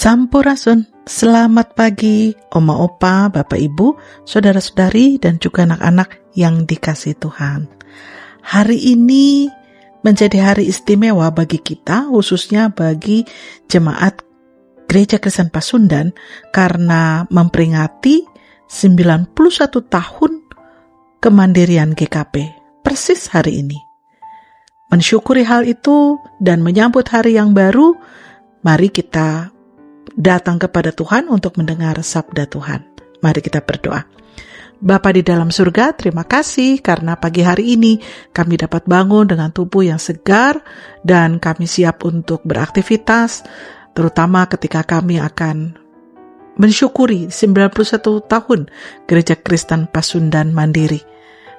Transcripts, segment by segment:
Sampurasun, selamat pagi Oma Opa, Bapak Ibu, Saudara-saudari dan juga anak-anak yang dikasihi Tuhan. Hari ini menjadi hari istimewa bagi kita, khususnya bagi jemaat Gereja Kristen Pasundan, karena memperingati 91 tahun kemandirian GKP, persis hari ini. Mensyukuri hal itu dan menyambut hari yang baru, mari kita datang kepada Tuhan untuk mendengar sabda Tuhan. Mari kita berdoa. Bapa di dalam surga, terima kasih karena pagi hari ini kami dapat bangun dengan tubuh yang segar dan kami siap untuk beraktivitas, terutama ketika kami akan mensyukuri 91 tahun Gereja Kristen Pasundan Mandiri.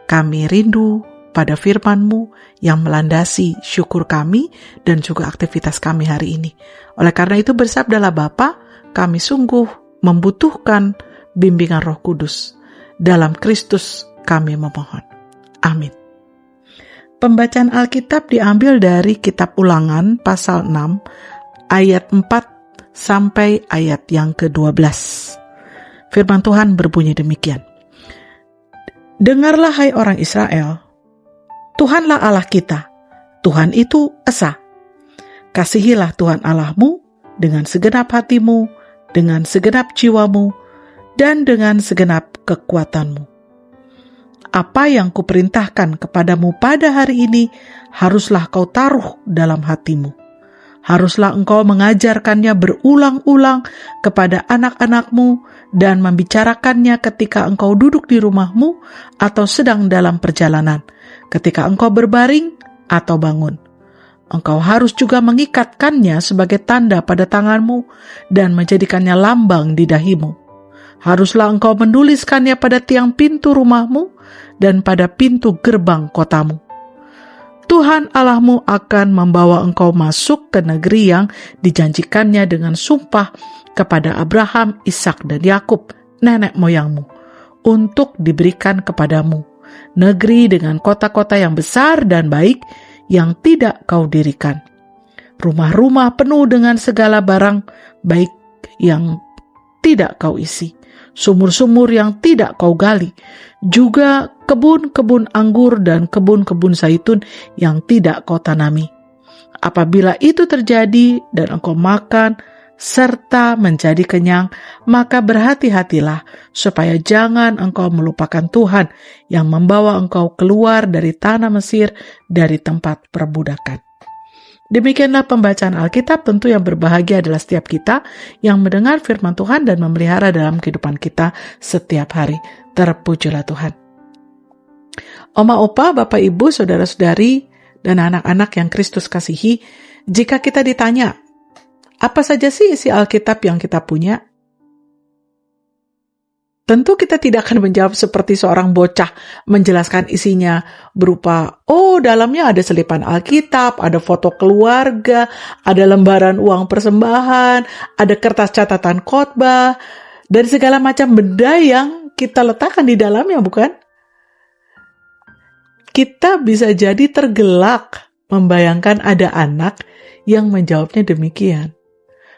Kami rindu pada firman-Mu yang melandasi syukur kami dan juga aktivitas kami hari ini. Oleh karena itu bersabdalah Bapa, kami sungguh membutuhkan bimbingan Roh Kudus. Dalam Kristus kami memohon. Amin. Pembacaan Alkitab diambil dari Kitab Ulangan pasal 6 ayat 4 sampai ayat yang ke-12. Firman Tuhan berbunyi demikian. Dengarlah hai orang Israel, Tuhanlah Allah kita, Tuhan itu esa. Kasihilah Tuhan Allahmu dengan segenap hatimu, dengan segenap jiwamu, dan dengan segenap kekuatanmu. Apa yang kuperintahkan kepadamu pada hari ini, haruslah kau taruh dalam hatimu. Haruslah engkau mengajarkannya berulang-ulang kepada anak-anakmu dan membicarakannya ketika engkau duduk di rumahmu atau sedang dalam perjalanan, ketika engkau berbaring atau bangun. Engkau harus juga mengikatkannya sebagai tanda pada tanganmu dan menjadikannya lambang di dahimu. Haruslah engkau menuliskannya pada tiang pintu rumahmu dan pada pintu gerbang kotamu. Tuhan Allahmu akan membawa engkau masuk ke negeri yang dijanjikannya dengan sumpah kepada Abraham, Ishak dan Yakub, nenek moyangmu, untuk diberikan kepadamu. Negeri dengan kota-kota yang besar dan baik yang tidak kau dirikan. Rumah-rumah penuh dengan segala barang baik yang tidak kau isi. Sumur-sumur yang tidak kau gali. Juga kebun-kebun anggur dan kebun-kebun zaitun yang tidak kau tanami. Apabila itu terjadi dan engkau makan serta menjadi kenyang, maka berhati-hatilah supaya jangan engkau melupakan Tuhan yang membawa engkau keluar dari tanah Mesir, dari tempat perbudakan. Demikianlah pembacaan Alkitab. Tentu yang berbahagia adalah setiap kita yang mendengar firman Tuhan dan memelihara dalam kehidupan kita setiap hari. Terpujilah Tuhan. Oma Opa, Bapak Ibu, Saudara-saudari, dan anak-anak yang Kristus kasihi, jika kita ditanya, apa saja sih isi Alkitab yang kita punya? Tentu kita tidak akan menjawab seperti seorang bocah menjelaskan isinya berupa, dalamnya ada selipan Alkitab, ada foto keluarga, ada lembaran uang persembahan, ada kertas catatan khotbah, dan segala macam benda yang kita letakkan di dalamnya, bukan? Kita bisa jadi tergelak membayangkan ada anak yang menjawabnya demikian.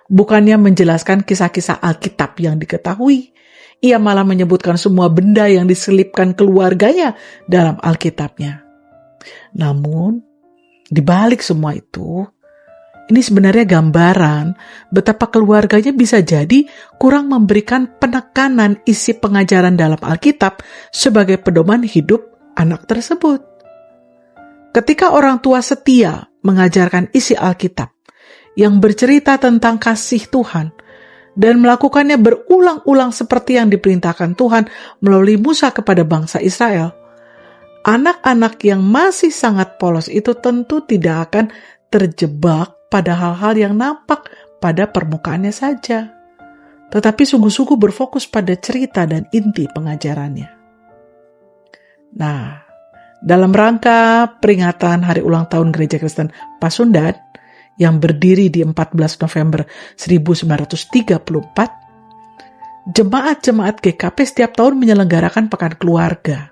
Bukannya menjelaskan kisah-kisah Alkitab yang diketahui, ia malah menyebutkan semua benda yang diselipkan keluarganya dalam Alkitabnya. Namun, di balik semua itu, ini sebenarnya gambaran betapa keluarganya bisa jadi kurang memberikan penekanan isi pengajaran dalam Alkitab sebagai pedoman hidup anak tersebut. Ketika orang tua setia mengajarkan isi Alkitab yang bercerita tentang kasih Tuhan, dan melakukannya berulang-ulang seperti yang diperintahkan Tuhan melalui Musa kepada bangsa Israel, anak-anak yang masih sangat polos itu tentu tidak akan terjebak pada hal-hal yang nampak pada permukaannya saja, tetapi sungguh-sungguh berfokus pada cerita dan inti pengajarannya. Nah, dalam rangka peringatan Hari Ulang Tahun Gereja Kristen Pasundan yang berdiri di 14 November 1934, jemaat-jemaat GKP setiap tahun menyelenggarakan Pekan Keluarga.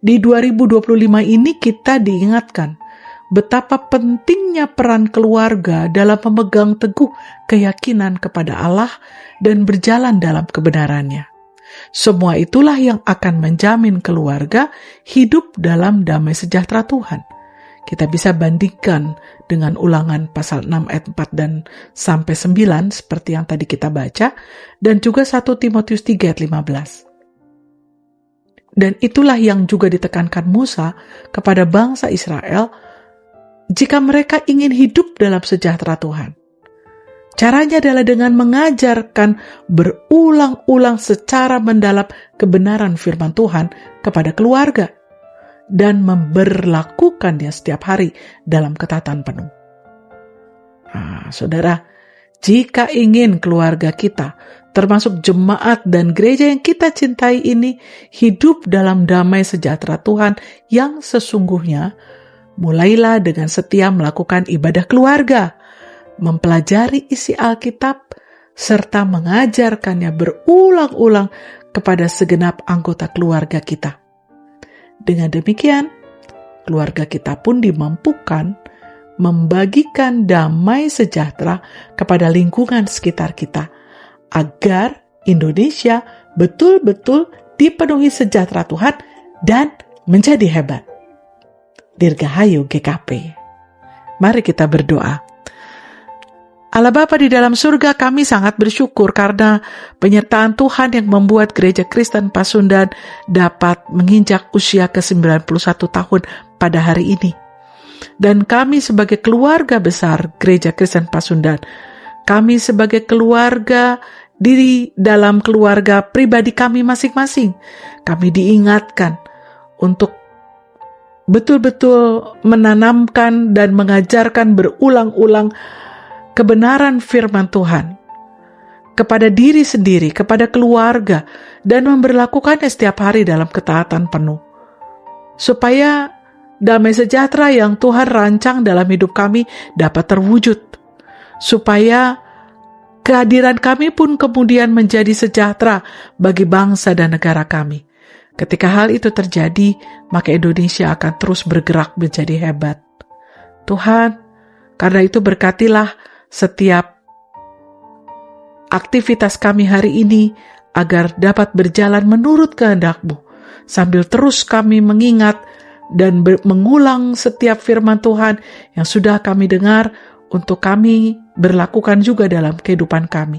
Di 2025 ini kita diingatkan betapa pentingnya peran keluarga dalam memegang teguh keyakinan kepada Allah dan berjalan dalam kebenarannya. Semua itulah yang akan menjamin keluarga hidup dalam damai sejahtera Tuhan. Kita bisa bandingkan dengan Ulangan pasal 6 ayat 4 dan sampai 9 seperti yang tadi kita baca, dan juga 1 Timotius 3 ayat 15. Dan itulah yang juga ditekankan Musa kepada bangsa Israel jika mereka ingin hidup dalam sejahtera Tuhan. Caranya adalah dengan mengajarkan berulang-ulang secara mendalam kebenaran firman Tuhan kepada keluarga dan memberlakukannya setiap hari dalam ketaatan penuh. Saudara, jika ingin keluarga kita, termasuk jemaat dan gereja yang kita cintai ini, hidup dalam damai sejahtera Tuhan yang sesungguhnya, mulailah dengan setia melakukan ibadah keluarga, mempelajari isi Alkitab, serta mengajarkannya berulang-ulang kepada segenap anggota keluarga kita. Dengan demikian, keluarga kita pun dimampukan membagikan damai sejahtera kepada lingkungan sekitar kita, agar Indonesia betul-betul dipenuhi sejahtera Tuhan dan menjadi hebat. Dirgahayu GKP. Mari kita berdoa. Allah Bapa di dalam surga, kami sangat bersyukur karena penyertaan Tuhan yang membuat Gereja Kristen Pasundan dapat menginjak usia ke-91 tahun pada hari ini. Dan kami sebagai keluarga besar Gereja Kristen Pasundan, kami sebagai keluarga di dalam keluarga pribadi kami masing-masing, kami diingatkan untuk betul-betul menanamkan dan mengajarkan berulang-ulang kebenaran firman Tuhan kepada diri sendiri, kepada keluarga, dan memberlakukannya setiap hari dalam ketaatan penuh. Supaya damai sejahtera yang Tuhan rancang dalam hidup kami dapat terwujud. Supaya kehadiran kami pun kemudian menjadi sejahtera bagi bangsa dan negara kami. Ketika hal itu terjadi, maka Indonesia akan terus bergerak menjadi hebat. Tuhan, karena itu berkatilah setiap aktivitas kami hari ini agar dapat berjalan menurut kehendak-Mu, sambil terus kami mengingat dan mengulang setiap firman Tuhan yang sudah kami dengar untuk kami berlakukan juga dalam kehidupan kami.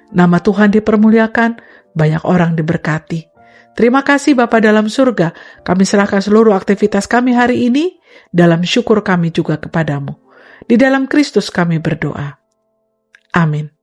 Nama Tuhan dipermuliakan, banyak orang diberkati. Terima kasih Bapa dalam surga, kami serahkan seluruh aktivitas kami hari ini, dalam syukur kami juga kepadamu. Di dalam Kristus kami berdoa. Amin.